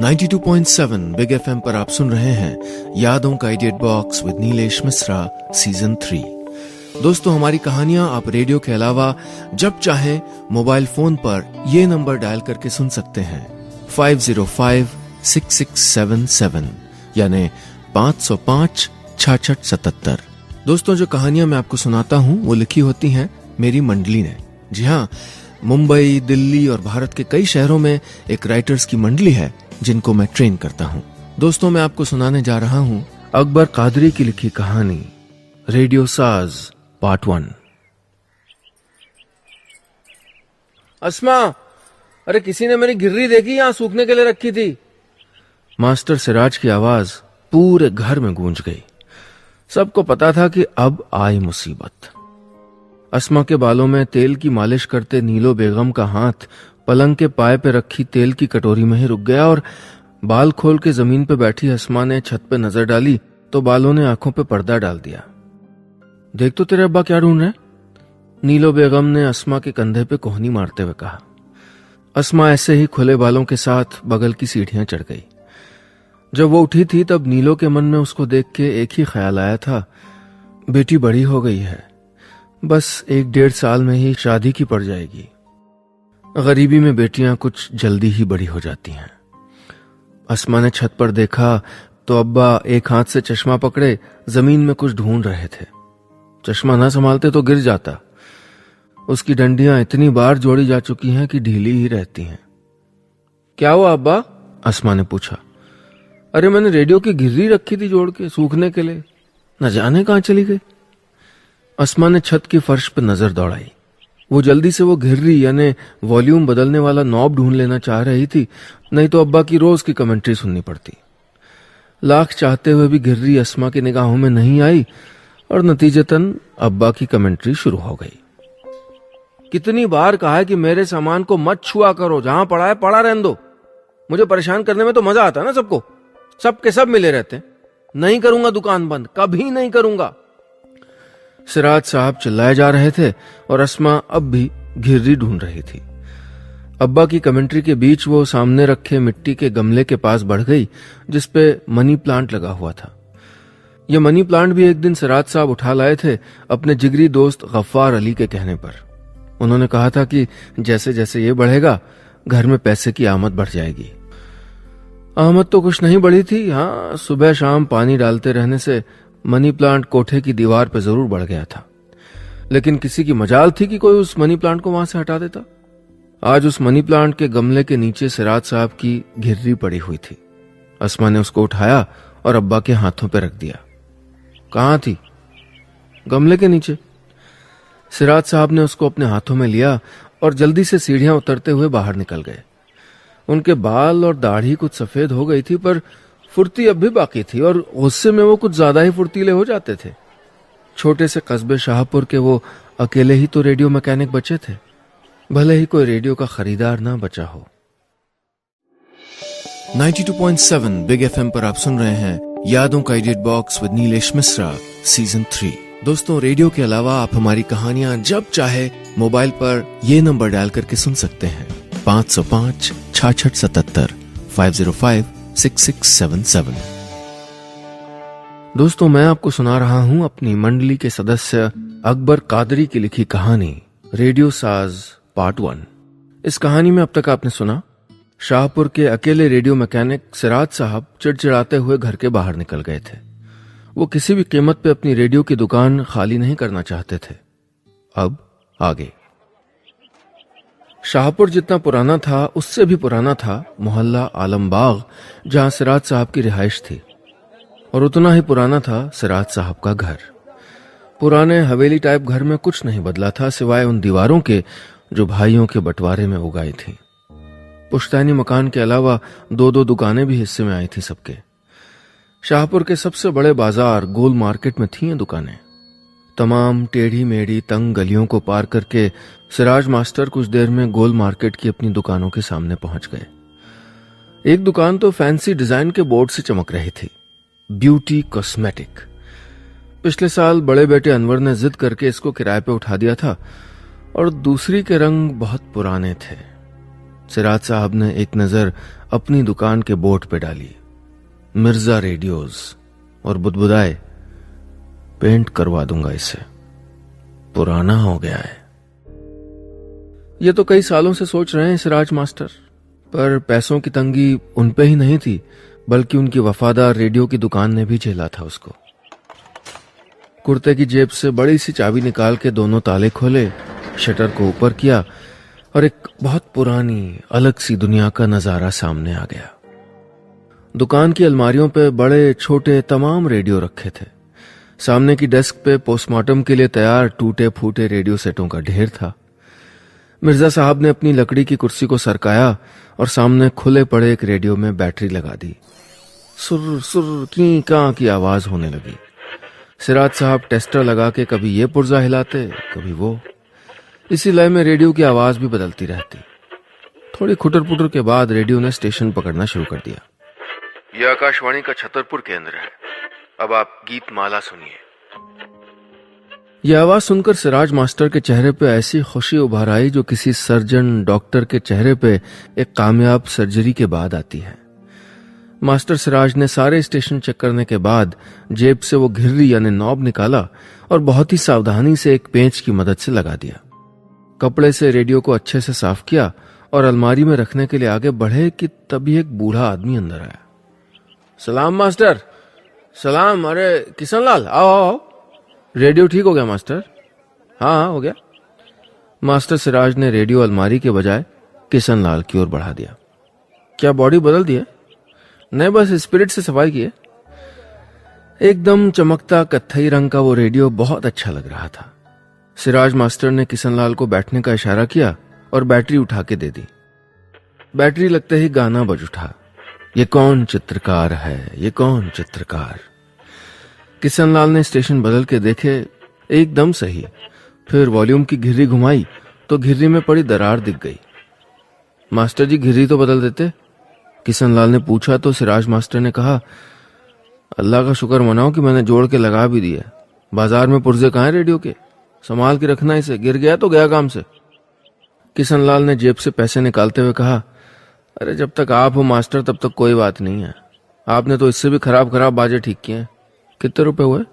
92.7 big FM पर आप सुन रहे हैं यादों का idiot box with Nilesh Mishra season 3। दोस्तों, हमारी कहानियां आप रेडियो के अलावा जब चाहे मोबाइल फोन पर ये नंबर डायल करके सुन सकते हैं 505-6677 यानी 505-6677। दोस्तों, जो कहानियां मैं आपको सुनाता हूं वो लिखी होती हैं मेरी मंडली ने। जी हाँ, मुंबई, दिल्ली और भारत के कई शहरों में एक राइटर्स की मंडली है जिनको मैं ट्रेन करता हूँ। दोस्तों, मैं आपको सुनाने जा रहा हूँ अकबर कादरी की लिखी कहानी रेडियो साज पार्ट 1। अस्मा, अरे किसी ने मेरी घिर्री देखी यहाँ सूखने के लिए रखी थी। मास्टर सिराज की आवाज पूरे घर में गूंज गई। सबको पता था कि अब आई मुसीबत। अस्मा के बालों में तेल की मालिश करते नीलो बेगम का हाथ पलंग के पाए पे रखी तेल की कटोरी में ही रुक गया और बाल खोल के जमीन पे बैठी अस्मा ने छत पे नजर डाली तो बालों ने आंखों पे पर्दा डाल दिया। देख तो तेरे अब्बा क्या ढूंढ रहे? नीलो बेगम ने अस्मा के कंधे पे कोहनी मारते हुए कहा। अस्मा ऐसे ही खुले बालों के साथ बगल की सीढ़ियां चढ़ गई। जब वो उठी थी तब नीलो के मन में उसको देख के एक ही ख्याल आया था, बेटी बड़ी हो गई है, बस 1-1.5 साल में ही शादी की पड़ जाएगी। गरीबी में बेटियां कुछ जल्दी ही बड़ी हो जाती हैं। अस्मा ने छत पर देखा तो अब्बा एक हाथ से चश्मा पकड़े जमीन में कुछ ढूंढ रहे थे। चश्मा ना संभालते तो गिर जाता। उसकी डंडियां इतनी बार जोड़ी जा चुकी हैं कि ढीली ही रहती हैं। क्या हुआ अब्बा? अस्मा ने पूछा। अरे मैंने रेडियो की घिर्री रखी थी जोड़ के सूखने के लिए, न जाने कहां चली गई। अस्मा ने छत की फर्श पर नजर दौड़ाई। वो जल्दी से वो घिर्री यानी वॉल्यूम बदलने वाला नॉब ढूंढ लेना चाह रही थी, नहीं तो अब्बा की रोज की कमेंट्री सुननी पड़ती। लाख चाहते हुए भी घिर्री अस्मा की निगाहों में नहीं आई और नतीजतन अब्बा की कमेंट्री शुरू हो गई। कितनी बार कहा है कि मेरे सामान को मत छुआ करो, जहां पड़ा है पड़ा रहने दो। मुझे परेशान करने में तो मजा आता है ना सबको, सबके सब मिले रहते हैं। नहीं करूंगा दुकान बंद, कभी नहीं करूंगा। सिराज साहब चिल्लाए जा रहे थे और अस्मा अब भी घिर्री ढूंढ रही थी। अब्बा की कमेंट्री के बीच वो सामने रखे मिट्टी के गमले के पास बढ़ गई जिसपे मनी प्लांट लगा हुआ था। यह मनी प्लांट भी एक दिन सिराज साहब उठा लाए थे अपने जिगरी दोस्त गफ्फार अली के कहने पर। उन्होंने कहा था कि जैसे जैसे ये बढ़ेगा घर में पैसे की आमद बढ़ जाएगी। आमद तो कुछ नहीं बढ़ी थी। हाँ, सुबह शाम पानी डालते रहने से मनी प्लांट कोठे की दीवार पर जरूर बढ़ गया था, लेकिन किसी की मजाल थी कि कोई उस मनी प्लांट को वहां से हटा देता। आज उस मनी प्लांट के गमले के नीचे सिराज साहब की घिर्री पड़ी हुई थी। अस्मा ने उसको उठाया और अब्बा के हाथों पर रख दिया। कहां थी? गमले के नीचे। सिराज साहब ने उसको अपने हाथों में लिया और जल्दी से सीढ़ियां उतरते हुए बाहर निकल गए। उनके बाल और दाढ़ी कुछ सफेद हो गई थी पर फुर्ती अब भी बाकी थी और गुस्से में वो कुछ ज्यादा ही फुर्तीले हो जाते थे। छोटे से कस्बे शाहपुर के वो अकेले ही तो रेडियो मैकेनिक बचे थे, भले ही कोई रेडियो का खरीदार ना बचा हो। 92.7 बिग एफएम पर आप सुन रहे हैं यादों का idiot box with Nilesh Mishra season 3। दोस्तों, रेडियो के अलावा आप हमारी कहानियां जब चाहे मोबाइल पर ये नंबर डायल करके सुन सकते हैं 505-6677 505-6677। दोस्तों, मैं आपको सुना रहा हूं अपनी मंडली के सदस्य अकबर कादरी की लिखी कहानी रेडियो साज पार्ट 1। इस कहानी में अब तक आपने सुना शाहपुर के अकेले रेडियो मैकेनिक सिराज साहब चिड़चिड़ाते हुए घर के बाहर निकल गए थे। वो किसी भी कीमत पे अपनी रेडियो की दुकान खाली नहीं करना चाहते थे। अब आगे। शाहपुर जितना पुराना था उससे भी पुराना था मोहल्ला आलमबाग, जहां सिराज साहब की रिहाइश थी, और उतना ही पुराना था सिराज साहब का घर। पुराने हवेली टाइप घर में कुछ नहीं बदला था सिवाय उन दीवारों के जो भाइयों के बंटवारे में उगाई थी। पुश्तैनी मकान के अलावा 2-2 दुकानें भी हिस्से में आई थी सबके। शाहपुर के सबसे बड़े बाजार गोल मार्केट में थी ये दुकानें। तमाम टेढ़ी मेढ़ी तंग गलियों को पार करके सिराज मास्टर कुछ देर में गोल मार्केट की अपनी दुकानों के सामने पहुंच गए। एक दुकान तो फैंसी डिजाइन के बोर्ड से चमक रही थी, ब्यूटी कॉस्मेटिक। पिछले साल बड़े बेटे अनवर ने जिद करके इसको किराए पे उठा दिया था और दूसरी के रंग बहुत पुराने थे। सिराज साहब ने एक नजर अपनी दुकान के बोर्ड पे डाली, मिर्जा रेडियोज, और बुदबुदाए, पेंट करवा दूंगा इसे, पुराना हो गया है। ये तो कई सालों से सोच रहे हैं सिराज मास्टर, पर पैसों की तंगी उन पे ही नहीं थी, बल्कि उनकी वफादार रेडियो की दुकान ने भी झेला था उसको। कुर्ते की जेब से बड़ी सी चाबी निकाल के दोनों ताले खोले, शटर को ऊपर किया और एक बहुत पुरानी अलग सी दुनिया का नजारा सामने आ गया। दुकान की अलमारियों पे बड़े छोटे तमाम रेडियो रखे थे। सामने की डेस्क पे पोस्टमार्टम के लिए तैयार टूटे फूटे रेडियो सेटों का ढेर था। मिर्जा साहब ने अपनी लकड़ी की कुर्सी को सरकाया और सामने खुले पड़े एक रेडियो में बैटरी लगा दी। सुर सुर की कां की आवाज होने लगी। सिराज साहब टेस्टर लगा के कभी ये पुर्जा हिलाते, कभी वो। इसी लय में रेडियो की आवाज भी बदलती रहती। थोड़ी खुटर पुटर के बाद रेडियो ने स्टेशन पकड़ना शुरू कर दिया। यह आकाशवाणी का छतरपुर केंद्र है, अब आप गीत माला सुनिए। यह आवाज सुनकर सिराज मास्टर के चेहरे पे ऐसी खुशी उभर आई जो किसी सर्जन डॉक्टर के चेहरे पे एक कामयाब सर्जरी के बाद आती है। मास्टर सिराज ने सारे स्टेशन चेक करने के बाद जेब से वो घिर्री यानी नॉब निकाला और बहुत ही सावधानी से एक पेंच की मदद से लगा दिया। कपड़े से रेडियो को अच्छे से साफ किया और अलमारी में रखने के लिए आगे बढ़े कि तभी एक बूढ़ा आदमी अंदर आया। सलाम मास्टर, सलाम। अरे किशन लाल, आओ आओ। रेडियो ठीक हो गया मास्टर? हाँ हो गया। मास्टर सिराज ने रेडियो अलमारी के बजाय किशन लाल की ओर बढ़ा दिया। क्या बॉडी बदल दी है? नहीं, बस स्पिरिट से सफाई की है। एकदम चमकता कत्थई रंग का वो रेडियो बहुत अच्छा लग रहा था। सिराज मास्टर ने किशन लाल को बैठने का इशारा किया और बैटरी उठा के दे दी। बैटरी लगते ही गाना बज उठा, ये कौन चित्रकार है, ये कौन चित्रकार। किशन लाल ने स्टेशन बदल के देखे, एकदम सही। फिर वॉल्यूम की घिर्री घुमाई तो घिर्री में पड़ी दरार दिख गई। मास्टर जी घिर्री तो बदल देते, किशन लाल ने पूछा तो सिराज मास्टर ने कहा, अल्लाह का शुक्र मनाओ कि मैंने जोड़ के लगा भी दिया। बाजार में पुर्जे कहाँ हैं रेडियो के, संभाल के रखना इसे, गिर गया तो गया काम से। किशन लाल ने जेब से पैसे निकालते हुए कहा, अरे जब तक आप हो मास्टर तब तक कोई बात नहीं है, आपने तो इससे भी खराब बाजे ठीक किए हैं। कितने रुपए हुए?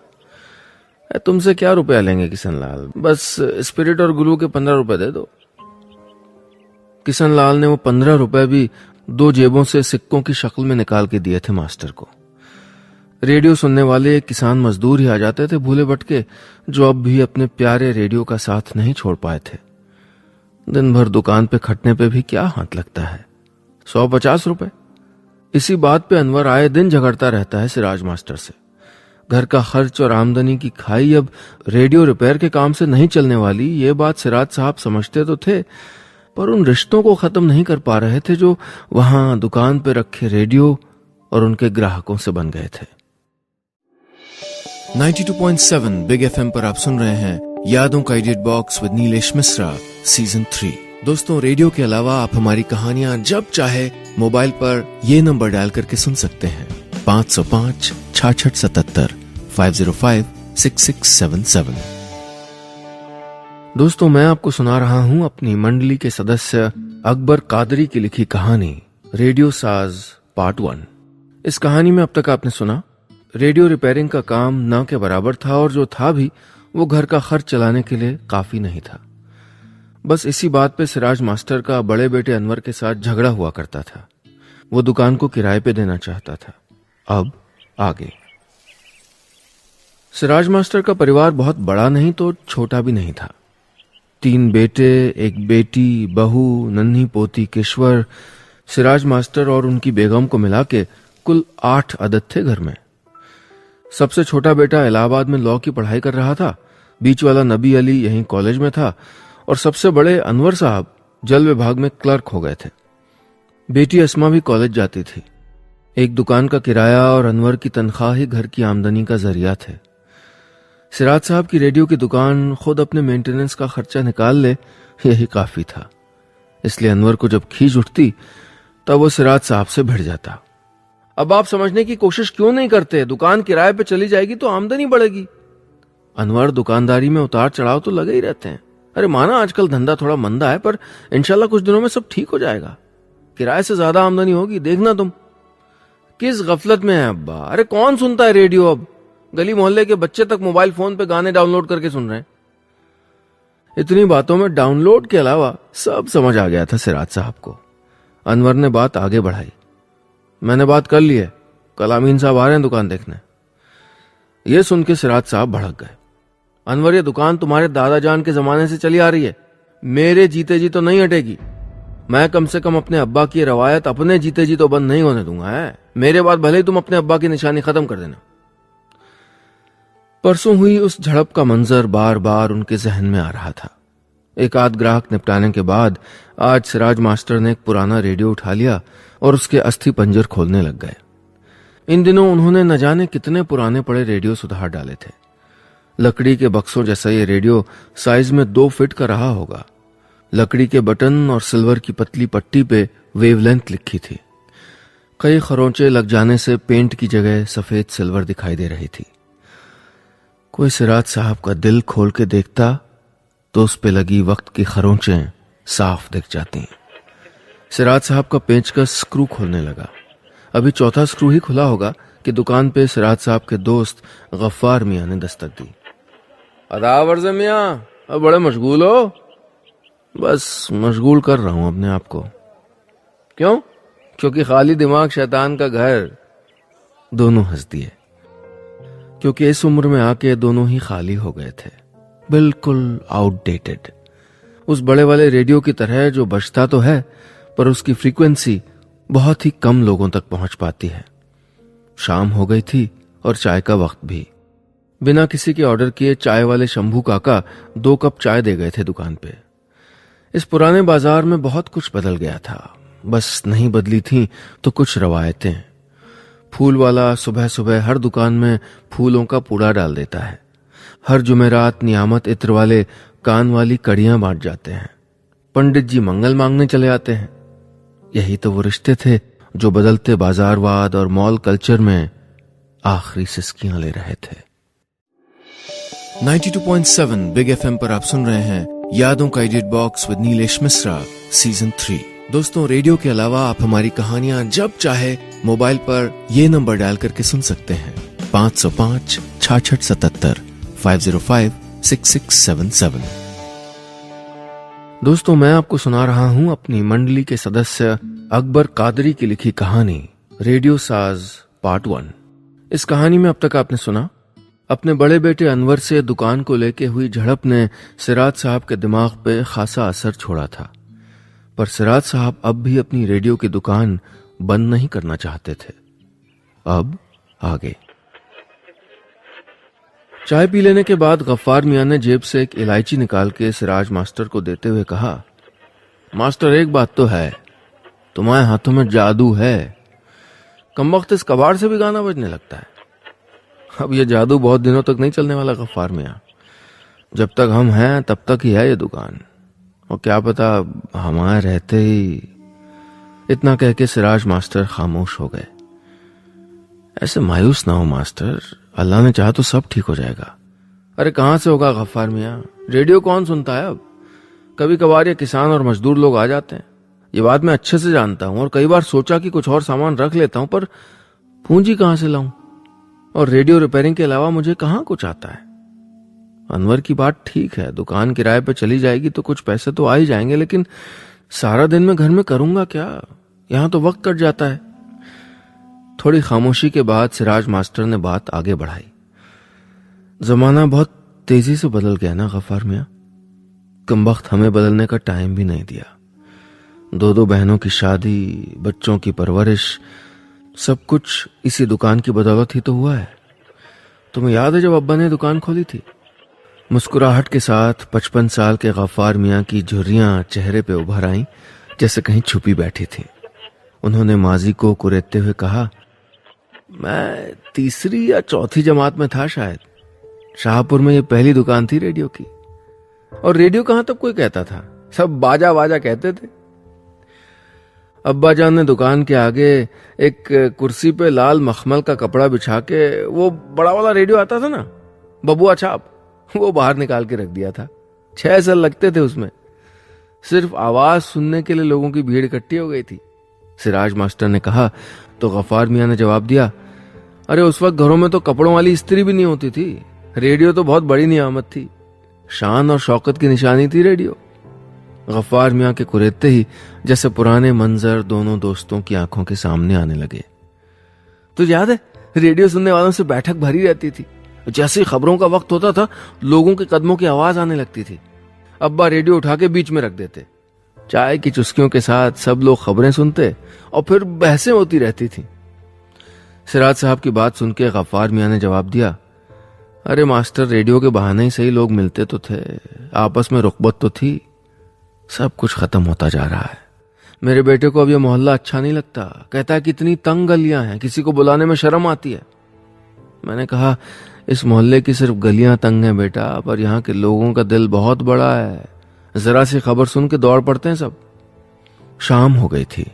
तुमसे क्या रुपया लेंगे किशन लाल, बस स्पिरिट और ग्लू के 15 रुपए दे दो। किशन लाल ने वो 15 रुपए भी दो जेबों से सिक्कों की शक्ल में निकाल के दिए थे मास्टर को। रेडियो सुनने वाले किसान मजदूर ही आ जाते थे भूले भटके, जो अब भी अपने प्यारे रेडियो का साथ नहीं छोड़ पाए थे। दिन भर दुकान पे खटने पे भी क्या हाथ लगता है, 150 रुपए। इसी बात पे अनवर आए दिन झगड़ता रहता है सिराज मास्टर से। घर का खर्च और आमदनी की खाई अब रेडियो रिपेयर के काम से नहीं चलने वाली, ये बात सिराज साहब समझते तो थे, पर उन रिश्तों को खत्म नहीं कर पा रहे थे जो वहां दुकान पे रखे रेडियो और उनके ग्राहकों से बन गए थे। 92.7 बिग एफएम पर आप सुन रहे हैं यादों का edit box with Nilesh Mishra season 3। दोस्तों, रेडियो के अलावा आप हमारी कहानियां जब चाहे मोबाइल पर ये नंबर डायल करके सुन सकते हैं, 505 6677 505 6677। दोस्तों, मैं आपको सुना रहा हूं अपनी मंडली के सदस्य अकबर कादरी की लिखी कहानी रेडियो साज पार्ट 1। इस कहानी में अब तक आपने सुना, रेडियो रिपेयरिंग का काम ना के बराबर था और जो था भी वो घर का खर्च चलाने के लिए काफी नहीं था। बस इसी बात पे सिराज मास्टर का बड़े बेटे अनवर के साथ झगड़ा हुआ करता था। वो दुकान को किराए पे देना चाहता था। अब आगे। सिराज मास्टर का परिवार बहुत बड़ा नहीं तो छोटा भी नहीं था। 3 बेटे, एक बेटी, बहू, नन्ही पोती किश्वर, सिराज मास्टर और उनकी बेगम को मिला के कुल 8 अदद थे घर में। सबसे छोटा बेटा इलाहाबाद में लॉ की पढ़ाई कर रहा था, बीच वाला नबी अली यहीं कॉलेज में था और सबसे बड़े अनवर साहब जल विभाग में क्लर्क हो गए थे। बेटी अस्मा भी कॉलेज जाती थी। एक दुकान का किराया और अनवर की तनख्वाह ही घर की आमदनी का जरिया थे। सिराज साहब की रेडियो की दुकान खुद अपने मेंटेनेंस का खर्चा निकाल ले, यही काफी था। इसलिए अनवर को जब खींच उठती तब वो सिराज साहब से भिड़ जाता। अब आप समझने की कोशिश क्यों नहीं करते, दुकान किराए पे चली जाएगी तो आमदनी बढ़ेगी। अनवर, दुकानदारी में उतार चढ़ाव तो लगे ही रहते हैं। अरे माना आजकल धंधा थोड़ा मंदा है, पर इंशाल्लाह कुछ दिनों में सब ठीक हो जाएगा। किराए से ज्यादा आमदनी होगी, देखना तुम। किस गफलत में है अब्बा? अरे कौन सुनता है रेडियो अब? गली मोहल्ले के बच्चे तक मोबाइल फोन पे गाने डाउनलोड करके सुन रहे हैं। इतनी बातों में डाउनलोड के अलावा सब समझ आ गया था सिराज साहब को। अनवर ने बात आगे बढ़ाई। मैंने बात कर ली है, कल अमीन साहब आ रहे हैं दुकान देखने। यह सुन के सिराज साहब भड़क गए। अनवर, ये दुकान तुम्हारे दादा जान के जमाने से चली आ रही है, मेरे जीते जी तो नहीं हटेगी। मैं कम से कम अपने अब्बा की रवायत अपने जीते जी तो बंद नहीं होने दूंगा है। मेरे बाद भले ही तुम अपने अब्बा की निशानी खत्म कर देना। परसों हुई उस झड़प का मंजर बार बार उनके जहन में आ रहा था। एक आध ग्राहक निपटाने के बाद आज सिराज मास्टर ने एक पुराना रेडियो उठा लिया और उसके अस्थि पंजर खोलने लग गए। इन दिनों उन्होंने न जाने कितने पुराने पड़े रेडियो सुधार डाले थे। लकड़ी के बक्सों जैसा ये रेडियो साइज में 2 फीट का रहा होगा। लकड़ी के बटन और सिल्वर की पतली पट्टी पे वेवलेंथ लिखी थी। कई खरोंचे लग जाने से पेंट की जगह सफेद सिल्वर दिखाई दे रही थी। कोई सिराज साहब का दिल खोल के देखता तो उस पे लगी वक्त की खरोंचें साफ दिख जाती। सिराज साहब का पेंचकस स्क्रू खोलने लगा। अभी चौथा स्क्रू ही खुला होगा कि दुकान पे सिराज साहब के दोस्त गफ्फार मियां ने दस्तक दी। अदाब अर्ज़ मियां, अब बड़े मशगूल हो? बस मशगूल कर रहा हूं अपने आप को। क्यों? क्योंकि खाली दिमाग शैतान का घर। दोनों हंस दिए, क्योंकि इस उम्र में आके दोनों ही खाली हो गए थे, बिल्कुल आउटडेटेड। उस बड़े वाले रेडियो की तरह जो बजता तो है पर उसकी फ्रीक्वेंसी बहुत ही कम लोगों तक पहुंच पाती है। शाम हो गई थी और चाय का वक्त भी। बिना किसी के ऑर्डर किए चाय वाले शंभू काका 2 कप चाय दे गए थे दुकान पे। इस पुराने बाजार में बहुत कुछ बदल गया था, बस नहीं बदली थी तो कुछ रवायतें। फूल वाला सुबह सुबह हर दुकान में फूलों का पूड़ा डाल देता है। हर जुमेरात नियामत इत्र वाले कान वाली कड़ियां बांट जाते हैं। पंडित जी मंगल मांगने चले आते हैं। यही तो वो रिश्ते थे जो बदलते बाजारवाद और मॉल कल्चर में आखिरी सिस्कियां ले रहे थे। 92.7 बिग एफएम पर आप सुन रहे हैं यादों का edit box with Nilesh Mishra season 3। दोस्तों, रेडियो के अलावा आप हमारी कहानियां जब चाहे मोबाइल पर ये नंबर डायल करके सुन सकते हैं 505 66 77 505 6677। दोस्तों, मैं आपको सुना रहा हूं अपनी मंडली के सदस्य अकबर कादरी की लिखी कहानी रेडियो साज पार्ट 1। इस कहानी में अब तक आपने सुना, अपने बड़े बेटे अनवर से दुकान को लेके हुई झड़प ने सिराज साहब के दिमाग पे खासा असर छोड़ा था। पर सिराज साहब अब भी अपनी रेडियो की दुकान बंद नहीं करना चाहते थे। अब आगे चाय पी लेने के बाद गफ्फार मियां ने जेब से एक इलायची निकाल के सिराज मास्टर को देते हुए कहा, मास्टर एक बात तो है, तुम्हारे हाथों में जादू है। कमबख्त इस कबाड़ से भी गाना बजने लगता है। अब यह जादू बहुत दिनों तक नहीं चलने वाला गफ्फार मियां। जब तक हम हैं तब तक ही है ये दुकान, और क्या पता हमारे रहते ही। इतना कह के सिराज मास्टर खामोश हो गए। ऐसे मायूस ना हो मास्टर, अल्लाह ने चाहा तो सब ठीक हो जाएगा। अरे कहां से होगा गफ्फार मियां, रेडियो कौन सुनता है अब? कभी कभार ये किसान और मजदूर लोग आ जाते हैं, ये बात मैं अच्छे से जानता हूं। और कई बार सोचा कि कुछ और सामान रख लेता हूं, पर पूंजी कहां से लाऊं? और रेडियो रिपेयरिंग के अलावा मुझे कहां कुछ आता है। अनवर की बात ठीक है, दुकान किराए पे चली जाएगी तो कुछ पैसे तो आ ही जाएंगे, लेकिन सारा दिन मैं घर में करूंगा क्या? यहां तो वक्त कट जाता है। थोड़ी खामोशी के बाद सिराज मास्टर ने बात आगे बढ़ाई। जमाना बहुत तेजी से बदल गया ना गफ्फार मियां, कमबख्त हमें बदलने का टाइम भी नहीं दिया। 2 बहनों की शादी, बच्चों की परवरिश, सब कुछ इसी दुकान की बदौलत ही तो हुआ है। तुम्हें याद है जब अब्बा ने दुकान खोली थी? मुस्कुराहट के साथ 55 साल के गफ्फार मियां की झुर्रियां चेहरे पे उभर आईं, जैसे कहीं छुपी बैठी थी। उन्होंने माजी को कुरेदते हुए कहा, मैं 3री या 4थी जमात में था शायद। शाहपुर में ये पहली दुकान थी रेडियो की। और रेडियो कहां तब कोई कहता था, सब बाजा बाजा कहते थे। अब्बा जान ने दुकान के आगे एक कुर्सी पे लाल मखमल का कपड़ा बिछा के वो बड़ा वाला रेडियो आता था ना, बबुआ छाप, वो बाहर निकाल के रख दिया था। 6 साल लगते थे उसमें। सिर्फ आवाज सुनने के लिए लोगों की भीड़ इकट्ठी हो गई थी। सिराज मास्टर ने कहा तो गफ्फार मियां ने जवाब दिया, अरे उस वक्त घरों में तो कपड़ों वाली इस्त्री भी नहीं होती थी। रेडियो तो बहुत बड़ी नियामत थी, शान और शौकत की निशानी थी रेडियो। गफ्फार मियां के कुरेदते ही जैसे पुराने मंजर दोनों दोस्तों की आंखों के सामने आने लगे। तो याद है, रेडियो सुनने वालों से बैठक भरी रहती थी। जैसे ही खबरों का वक्त होता था, लोगों के कदमों की आवाज आने लगती थी। अब्बा रेडियो उठा के बीच में रख देते, चाय की चुस्कियों के साथ सब लोग खबरें सुनते और फिर बहसें होती रहती थी। सिराज साहब की बात सुन के गफ्फार मियां ने जवाब दिया, अरे मास्टर, रेडियो के बहाने ही सही लोग मिलते तो थे, आपस में रुखबत तो थी। सब कुछ खत्म होता जा रहा है। मेरे बेटे को अब यह मोहल्ला अच्छा नहीं लगता, कहता है कि इतनी तंग गलियां हैं, किसी को बुलाने में शर्म आती है। मैंने कहा, इस मोहल्ले की सिर्फ गलियां तंग हैं बेटा, पर यहाँ के लोगों का दिल बहुत बड़ा है। जरा सी खबर सुन के दौड़ पड़ते हैं सब। शाम हो गई थी।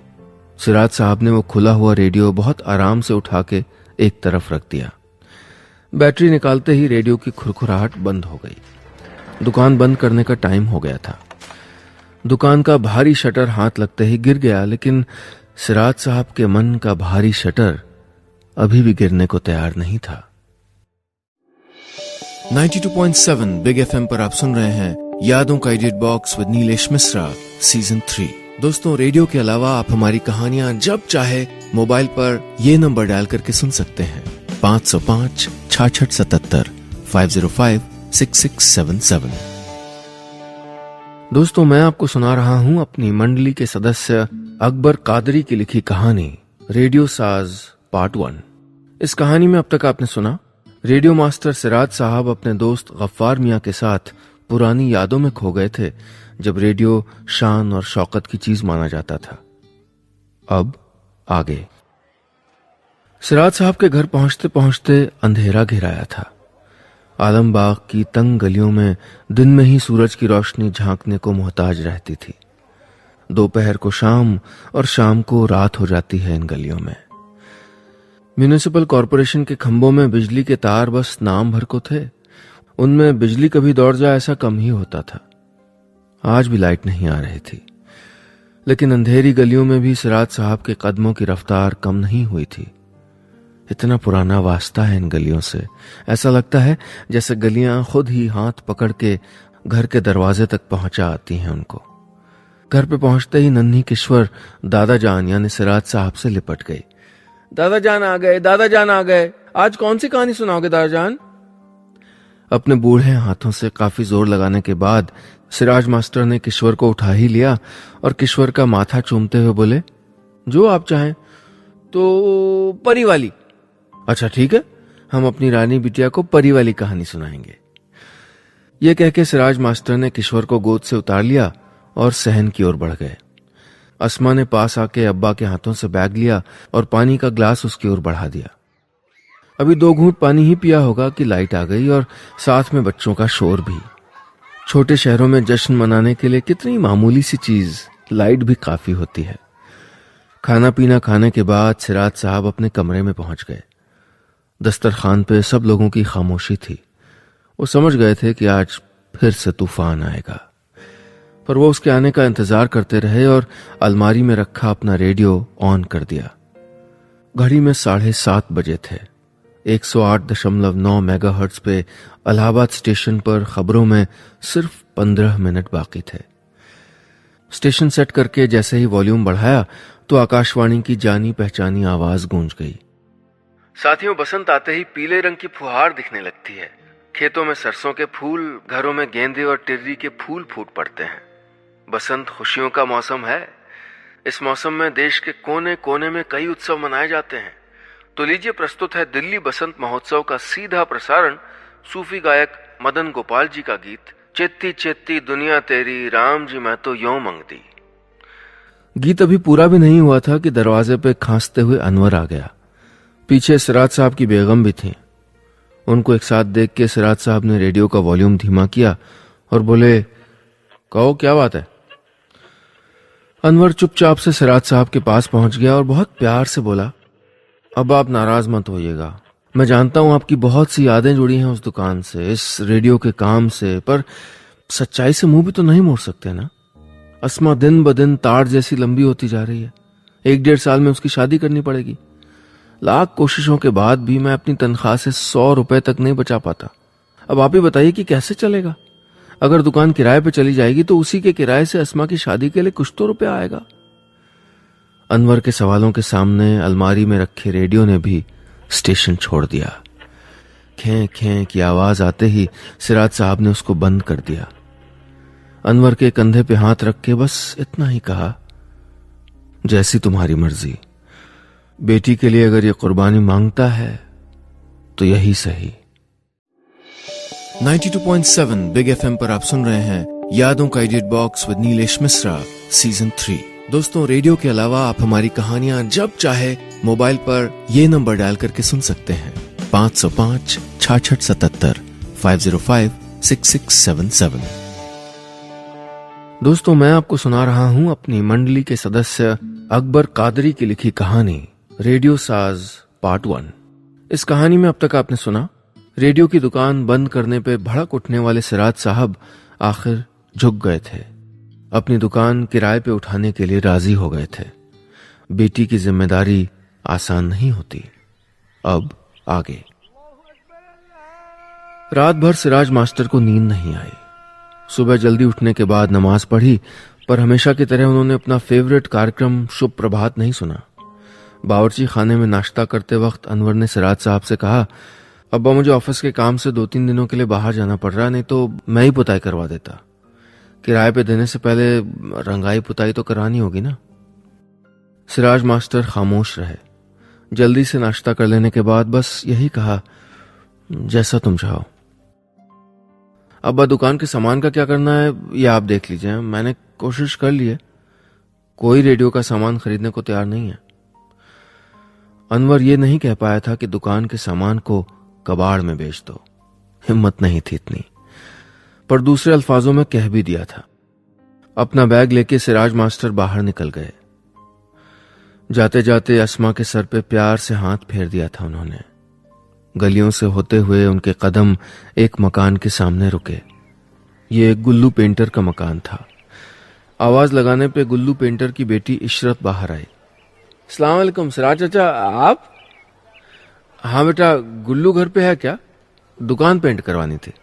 सिराज साहब ने वो खुला हुआ रेडियो बहुत आराम से उठा के एक तरफ रख दिया। बैटरी निकालते ही रेडियो की खुरखुराहट बंद हो गई। दुकान बंद करने का टाइम हो गया था। दुकान का भारी शटर हाथ लगते ही गिर गया, लेकिन सिराज साहब के मन का भारी शटर अभी भी गिरने को तैयार नहीं था। 92.7 बिग एफएम पर आप सुन रहे हैं यादों का edit box with Nilesh Mishra season 3। दोस्तों, रेडियो के अलावा आप हमारी कहानियां जब चाहे मोबाइल पर ये नंबर डायल करके सुन सकते हैं, 505-6677 505-6677। दोस्तों, मैं आपको सुना रहा हूं अपनी मंडली के सदस्य अकबर कादरी की लिखी कहानी रेडियो साज पार्ट 1। इस कहानी में अब तक आपने सुना, रेडियो मास्टर सिराज साहब अपने दोस्त गफ्फार मियां के साथ पुरानी यादों में खो गए थे, जब रेडियो शान और शौकत की चीज माना जाता था। अब आगे। सिराज साहब के घर पहुंचते पहुंचते अंधेरा घिराया था। आलमबाग की तंग गलियों में दिन में ही सूरज की रोशनी झांकने को मोहताज रहती थी। दोपहर को शाम और शाम को रात हो जाती है इन गलियों में। म्यूनिसिपल कॉरपोरेशन के खंभों में बिजली के तार बस नाम भर को थे। उनमें बिजली कभी दौड़ जाए ऐसा कम ही होता था। आज भी लाइट नहीं आ रही थी, लेकिन अंधेरी गलियों में भी सिराज साहब के कदमों की रफ्तार कम नहीं हुई थी। इतना पुराना वास्ता है इन गलियों से, ऐसा लगता है जैसे गलियां खुद ही हाथ पकड़ के घर के दरवाजे तक पहुंचा आती हैं उनको। घर पे पहुंचते ही नन्ही किश्वर दादा जान यानी सिराज साहब से लिपट गई। दादा जान आ गए, दादा जान आ गए, आज कौन सी कहानी सुनाओगे दादा जान? अपने बूढ़े हाथों से काफी जोर लगाने के बाद सिराज मास्टर ने किश्वर को उठा ही लिया और किश्वर का माथा चूमते हुए बोले, जो आप चाहें। तो परी वाली। अच्छा ठीक है, हम अपनी रानी बिटिया को परी वाली कहानी सुनाएंगे। यह कह के सिराज मास्टर ने किश्वर को गोद से उतार लिया और सहन की ओर बढ़ गए। अस्मा ने पास आके अब्बा के हाथों से बैग लिया और पानी का ग्लास उसकी ओर बढ़ा दिया। अभी 2 घूंट पानी ही पिया होगा कि लाइट आ गई और साथ में बच्चों का शोर भी। छोटे शहरों में जश्न मनाने के लिए कितनी मामूली सी चीज लाइट भी काफी होती है। खाना पीना खाने के बाद सिराज साहब अपने कमरे में पहुंच गए। दस्तरखान पे सब लोगों की खामोशी थी। वो समझ गए थे कि आज फिर से तूफान आएगा, पर वो उसके आने का इंतजार करते रहे और अलमारी में रखा अपना रेडियो ऑन कर दिया। घड़ी में 7:30 बजे थे। 108.9 मेगाहर्ट्ज पे इलाहाबाद स्टेशन पर खबरों में सिर्फ 15 मिनट बाकी थे। स्टेशन सेट करके जैसे ही वॉल्यूम बढ़ाया तो आकाशवाणी की जानी पहचानी आवाज गूंज गई। साथियों, बसंत आते ही पीले रंग की फुहार दिखने लगती है। खेतों में सरसों के फूल, घरों में गेंदे और टिर्री के फूल फूट पड़ते हैं। बसंत खुशियों का मौसम है। इस मौसम में देश के कोने कोने में कई उत्सव मनाए जाते हैं। तो लीजिए, प्रस्तुत है दिल्ली बसंत महोत्सव का सीधा प्रसारण सूफी गायक मदन गोपाल जी का गीत चेत्ती चेत्ती दुनिया तेरी, राम जी मैं तो यों मंगती। गीत अभी पूरा भी नहीं हुआ था कि दरवाजे पे खांसते हुए अनवर आ गया। पीछे सिराज साहब की बेगम भी थी। उनको एक साथ देख के सिराज साहब ने रेडियो का वॉल्यूम धीमा किया और बोले, कहो क्या बात है? अनवर चुपचाप से सिराज साहब के पास पहुंच गया और बहुत प्यार से बोला, अब आप नाराज मत होइएगा। मैं जानता हूं आपकी बहुत सी यादें जुड़ी हैं उस दुकान से, इस रेडियो के काम से, पर सच्चाई से मुंह भी तो नहीं मोड़ सकते ना। अस्मा दिन ब दिन तार जैसी लंबी होती जा रही है। 1-1.5 साल में उसकी शादी करनी पड़ेगी। लाख कोशिशों के बाद भी मैं अपनी तनख्वाह से 100 रुपए तक नहीं बचा पाता। अब आप ही बताइए कि कैसे चलेगा। अगर दुकान किराए पे चली जाएगी तो उसी के किराए से अस्मा की शादी के लिए कुछ तो रुपया आएगा। अनवर के सवालों के सामने अलमारी में रखे रेडियो ने भी स्टेशन छोड़ दिया। खें खें की आवाज आते ही सिराज साहब ने उसको बंद कर दिया। अनवर के कंधे पे हाथ रख के बस इतना ही कहा, जैसी तुम्हारी मर्जी। बेटी के लिए अगर ये कुर्बानी मांगता है तो यही सही। 92.7 बिग एफएम पर आप सुन रहे हैं यादों का edit box with Nilesh Mishra season 3। दोस्तों, रेडियो के अलावा आप हमारी कहानियां जब चाहे मोबाइल पर ये नंबर डायल करके सुन सकते हैं 505-6677 505-6677। दोस्तों, मैं आपको सुना रहा हूं अपनी मंडली के सदस्य अकबर कादरी की लिखी कहानी रेडियो साज पार्ट 1। इस कहानी में अब तक आपने सुना, रेडियो की दुकान बंद करने पे भड़क उठने वाले सिराज साहब आखिर झुक गए थे। अपनी दुकान किराए पे उठाने के लिए राजी हो गए थे। बेटी की जिम्मेदारी आसान नहीं होती। अब आगे। रात भर सिराज मास्टर को नींद नहीं आई। सुबह जल्दी उठने के बाद नमाज पढ़ी, पर हमेशा की तरह उन्होंने अपना फेवरेट कार्यक्रम शुभ प्रभात नहीं सुना। बावर्ची खाने में नाश्ता करते वक्त अनवर ने सिराज साहब से कहा, अब्बा मुझे ऑफिस के काम से 2-3 दिनों के लिए बाहर जाना पड़ रहा है, नहीं तो मैं ही पुताई करवा देता। किराए पे देने से पहले रंगाई पुताई तो करानी होगी ना। सिराज मास्टर खामोश रहे। जल्दी से नाश्ता कर लेने के बाद बस यही कहा, जैसा तुम चाहो। अब्बा, दुकान के सामान का क्या करना है ये आप देख लीजिए। मैंने कोशिश कर ली है, कोई रेडियो का सामान खरीदने को तैयार नहीं है। अनवर ये नहीं कह पाया था कि दुकान के सामान को कबाड़ में बेच दो, हिम्मत नहीं थी इतनी, पर दूसरे अल्फाजों में कह भी दिया था। अपना बैग लेके सिराज मास्टर बाहर निकल गए। जाते जाते अस्मा के सर पे प्यार से हाथ फेर दिया था उन्होंने। गलियों से होते हुए उनके कदम एक मकान के सामने रुके। ये गुल्लू पेंटर का मकान था। आवाज लगाने पे गुल्लू पेंटर की बेटी इशरत बाहर आई। अस्सलाम वालेकुम सिराज चाचा, आप? हाँ बेटा, गुल्लू घर पे है क्या? दुकान पेंट करवानी थी।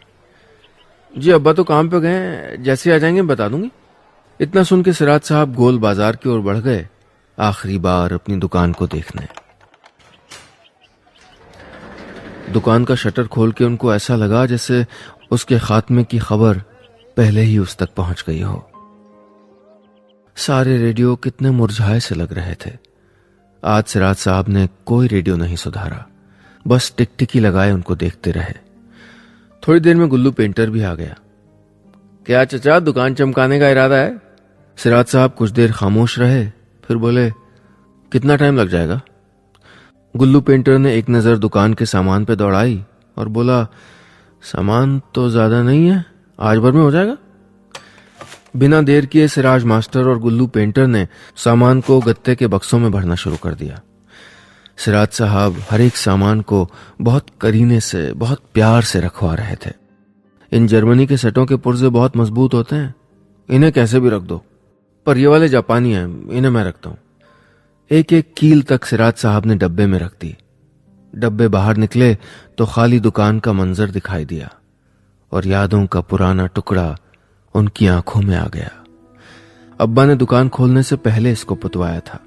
जी अब्बा तो काम पे गए, जैसे आ जाएंगे बता दूंगी। इतना सुन के सिराज साहब गोल बाजार की ओर बढ़ गए, आखिरी बार अपनी दुकान को देखने। दुकान का शटर खोल के उनको ऐसा लगा जैसे उसके खात्मे की खबर पहले ही उस तक पहुंच गई हो। सारे रेडियो कितने मुरझाए से लग रहे थे। आज सिराज साहब ने कोई रेडियो नहीं सुधारा, बस टिकटिकी लगाए उनको देखते रहे। थोड़ी देर में गुल्लू पेंटर भी आ गया। क्या चचा, दुकान चमकाने का इरादा है? सिराज साहब कुछ देर खामोश रहे, फिर बोले, कितना टाइम लग जाएगा? गुल्लू पेंटर ने एक नजर दुकान के सामान पे दौड़ाई और बोला, सामान तो ज्यादा नहीं है, आज भर में हो जाएगा। बिना देर किए सिराज मास्टर और गुल्लू पेंटर ने सामान को गत्ते के बक्सों में भरना शुरू कर दिया। सिराज साहब हर एक सामान को बहुत करीने से, बहुत प्यार से रखवा रहे थे। इन जर्मनी के सेटों के पुर्जे बहुत मजबूत होते हैं, इन्हें कैसे भी रख दो, पर ये वाले जापानी हैं, इन्हें मैं रखता हूं। एक एक कील तक सिराज साहब ने डब्बे में रख दी। डब्बे बाहर निकले तो खाली दुकान का मंजर दिखाई दिया और यादों का पुराना टुकड़ा उनकी आंखों में आ गया। अब्बा ने दुकान खोलने से पहले इसको पुतवाया था।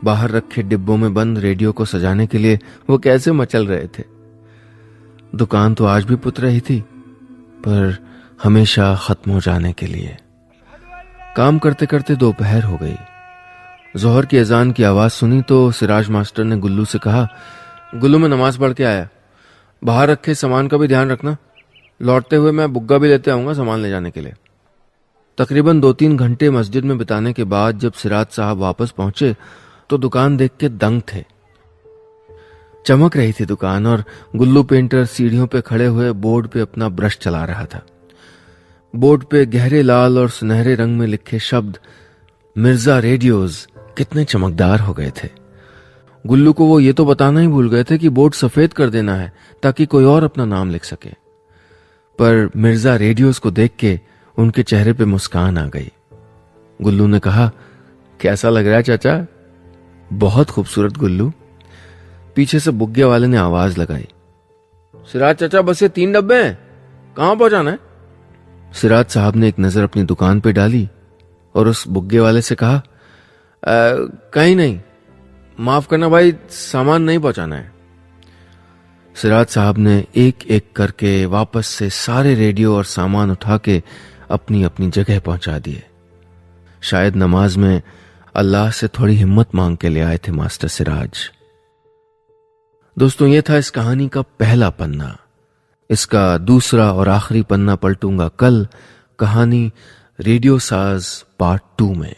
बाहर रखे डिब्बों में बंद रेडियो को सजाने के लिए वो कैसे मचल रहे थे। दुकान तो आज भी पुत रही थी, पर हमेशा खत्म हो जाने के लिए। काम करते करते दोपहर हो गई। जोहर की अजान की आवाज सुनी तो सिराज मास्टर ने गुल्लू से कहा, गुल्लू मैं नमाज पढ़ के आया, बाहर रखे सामान का भी ध्यान रखना। लौटते हुए मैं बुग्गा भी लेते आऊंगा सामान ले जाने के लिए। तकरीबन 2-3 घंटे मस्जिद में बिताने के बाद जब सिराज साहब वापस पहुंचे तो दुकान देख के दंग थे। चमक रही थी दुकान और गुल्लू पेंटर सीढ़ियों पे खड़े हुए बोर्ड पे अपना ब्रश चला रहा था। बोर्ड पे गहरे लाल और सुनहरे रंग में लिखे शब्द मिर्जा रेडियोज कितने चमकदार हो गए थे। गुल्लू को वो ये तो बताना ही भूल गए थे कि बोर्ड सफेद कर देना है ताकि कोई और अपना नाम लिख सके। पर मिर्जा रेडियोज को देख के उनके चेहरे पे मुस्कान आ गई। गुल्लू ने कहा, कैसा लग रहा है चाचा? बहुत खूबसूरत गुल्लू। पीछे से बुग्गे वाले ने आवाज लगाई, सिराज चाचा बस ये 3 डब्बे हैं, कहां पहुंचाना है? सिराज साहब ने एक नजर अपनी दुकान पे डाली और उस बुग्गे वाले से कहा, कहीं नहीं, माफ करना भाई, सामान नहीं पहुंचाना है। सिराज साहब ने एक एक करके वापस से सारे रेडियो और सामान उठा के अपनी अपनी जगह पहुंचा दिए। शायद नमाज में अल्लाह से थोड़ी हिम्मत मांग के ले आए थे मास्टर सिराज। दोस्तों, यह था इस कहानी का पहला पन्ना। इसका दूसरा और आखिरी पन्ना पलटूंगा कल, कहानी रेडियो साज पार्ट 2 में।